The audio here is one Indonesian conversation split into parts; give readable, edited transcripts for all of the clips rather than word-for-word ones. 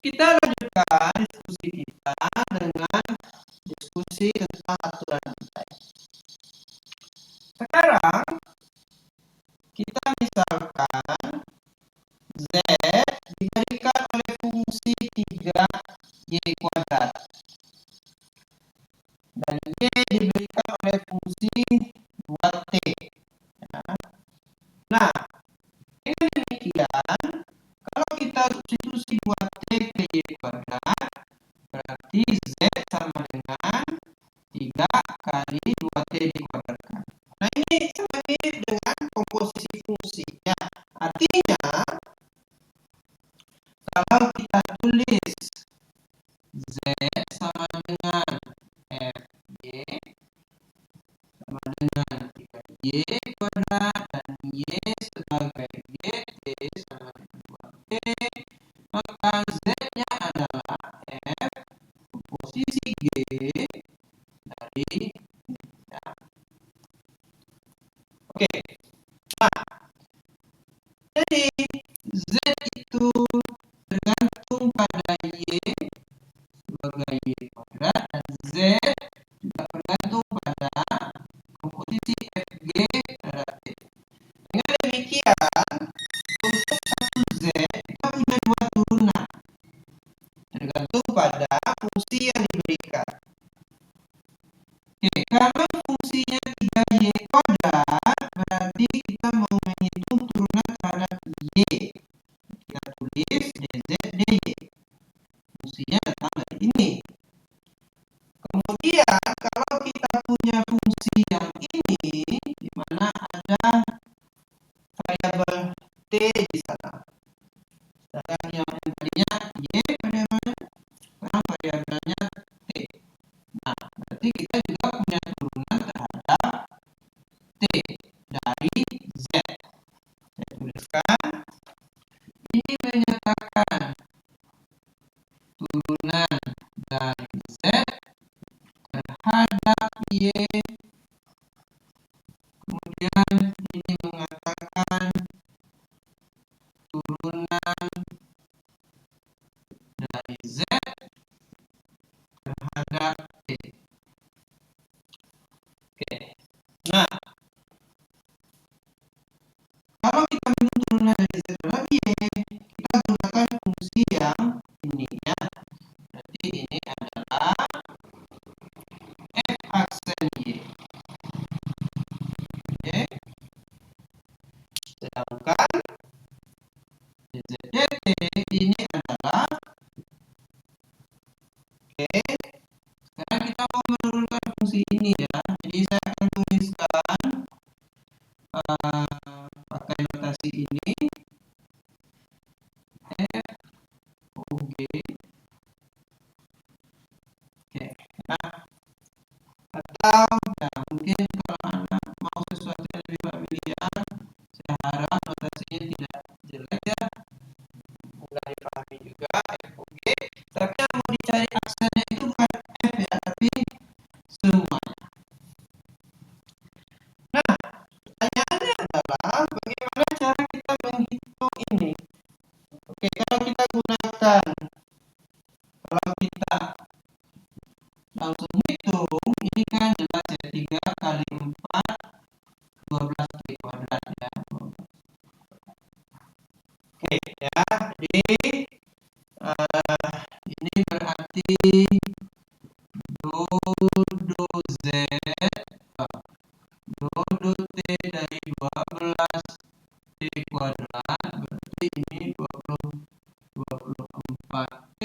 Kita lanjutkan diskusi kita dengan diskusi tentang aturan rantai. Sekarang kita misalkan Z diberikan oleh fungsi 3Y kuadrat dan Y diberikan oleh fungsi 2T. Nah, dengan demikian, kalau kita substitusi 2T ke Y kuadrat, berarti Z sama dengan 3 kali 2T dikuadratkan. Nah, ini sama mirip dengan komposisi fungsi. Ya, artinya, kalau kita tulis Z sama dengan FY sama dengan 3Y kuadrat dan Y sebagai GT sama dengan 2T, maka Z-nya adalah F komposisi G dari ya. Oke. Nah, jadi Z itu tergantung pada Y sebagai Y kuadrat dan Z juga tergantung pada komposisi FG terhadap T. Dengan demikian, untuk satu Z kita punya dua turunan tergantung pada fungsi yang diberikan. Oke, kalau fungsinya 3Y kuadrat, berarti kita mau menghitung turunan terhadap Y. Kita tulis dz dy. Fungsinya datang dari ini. Kemudian kalau kita punya fungsi yang ini, di mana ada variabel T di sana. Sedangkan yang tadinya Y variabelnya, sekarang variabelnya T. Nah, berarti kita juga punya turunan terhadap T dari Z. Saya tuliskan, ini menyatakan turunan dari Z terhadap Y. Kemudian ini mengatakan turunan dari Z terhadap T. Oke. Nah, kalau kita minta turunan dari Z terhadap Y, kita gunakan fungsi yang ini ya. Berarti ini adalah F aksen Y. Oke. Sedangkan dz dt ini adalah oke. Sekarang kita mau menurunkan fungsi ini ya. Jadi saya akan tuliskan pakai notasi ini F O G. Oke. Nah, atau ya mungkin kalau Anda mau sesuatu yang lebih familiar, saya harap notasinya tidak jelek ya, mudah dipahami juga FOG. Tapi yang mau dicari aksennya itu bukan F ya, tapi semuanya. Nah, pertanyaannya adalah bagaimana cara kita menghitung ini? Oke, kalau kita langsung hitung, ini kan jelas ya 3 kali 4 12 Y kuadrat ya. Oke ya, jadi ini berarti do Z do T dari 12 T kuadrat, berarti ini 24 T.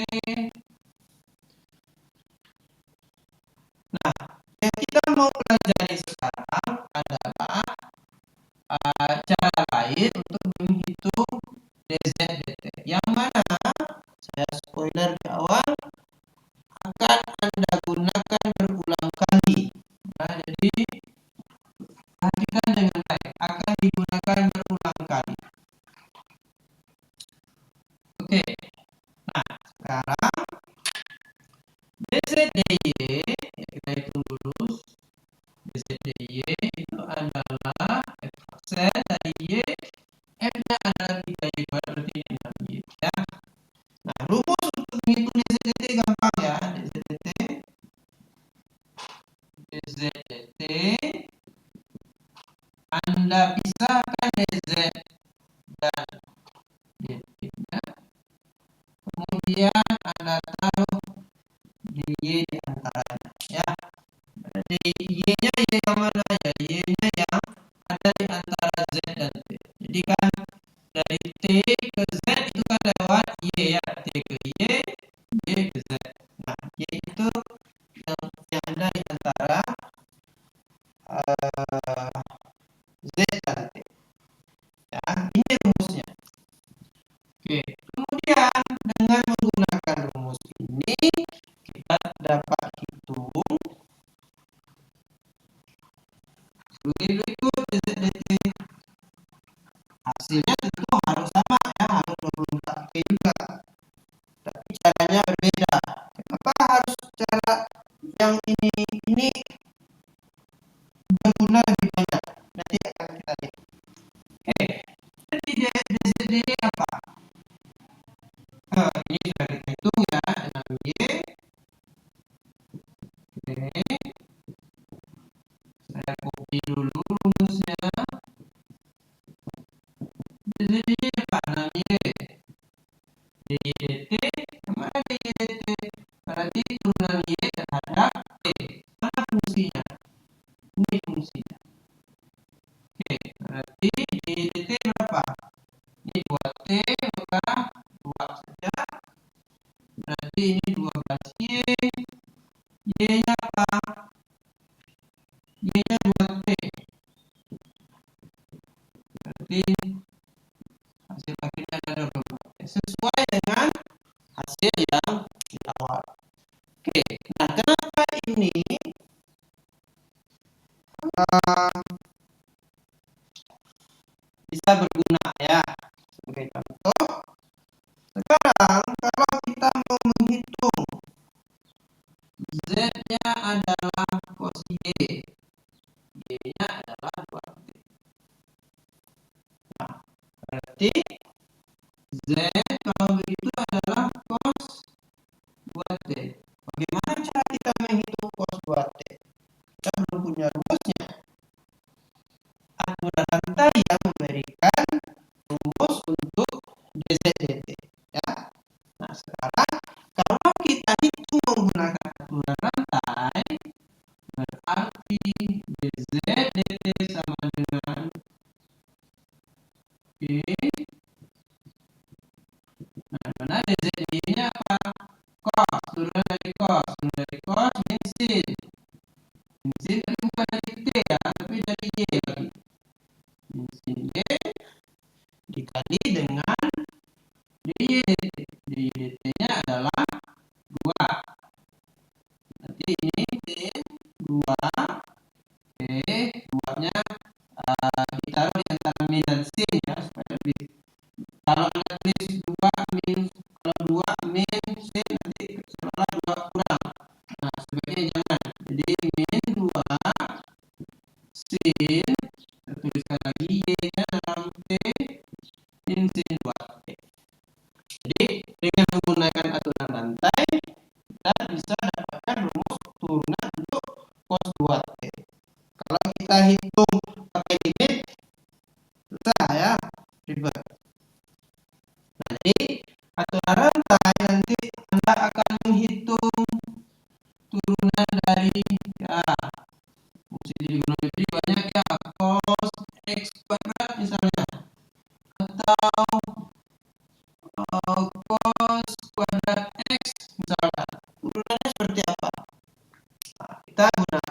Nah, yang kita mau pelajari sekarang adalah cara lain untuk menghitung dz dt, yang mana saya spoiler di awal akan Anda gunakan berulang kali. Nah, jadi perhatikan dengan baik, akan digunakan berulang kali. Oke. Nah, sekarang dz dy, ya kita hitung dulu. dz dy itu adalah f aksen dari y, f-nya adalah 3y kuadrat, berarti ini 6y ya. Nah, rumus untuk DYDT, kemana DYDT? Berarti turunan Y terhadap T. Mana fungsinya? Ini fungsinya. Oke, berarti DYDT berapa? Ini 2T, maka 2 saja. Berarti ini 12Y. Y-nya apa? Y-nya 2T. Berarti hasil akhirnya ada 24. Sesuai dengan hasil yang di awal. Oke, nah kenapa ini bisa berguna ya? Sebagai contoh, sekarang kalau kita mau menghitung Z-nya adalah cos Y, Y-nya adalah 2T. Nah, berarti Z kalau begitu adalah cos 2T. Bagaimana cara kita menghitung cos 2T? Kita belum punya rumusnya. Aturan rantai yang memberikan rumus untuk DZ/DT. Ya. Nah, sekarang kalau kita hitung menggunakan aturan rantai, berarti DZ/DT sama dengan P. Nah, mana DZ/Y-nya apa? Cos, turun dari cos min sin. Min sin tapi bukan dari T ya, tapi dari Y lagi. Min sin Y dikali dengan DYDT. DYDT-nya adalah 2. Nanti ini sin 2, T 2-nya ditaruh di antara min dan sin ya, supaya lebih. Kalau Anda tulis 2 min, kalau 2 min sin nanti seolah 2 kurang. Nah, sebaiknya jangan. Jadi min 2 sin, saya tuliskan lagi Y-nya dalam T min sin 2T. Jadi dengan menggunakan aturan rantai kita bisa dapatkan rumus turunan untuk cos 2T. Kalau kita hitung pakai limit susah ya, ribet. Nah, jadi aturan rantai nanti Anda akan menghitung turunan dari ya fungsi trigonometri banyak ya, cos x kuadrat misalnya, atau cos kuadrat x misalkan. Turunannya seperti apa? Nah, kita gunakan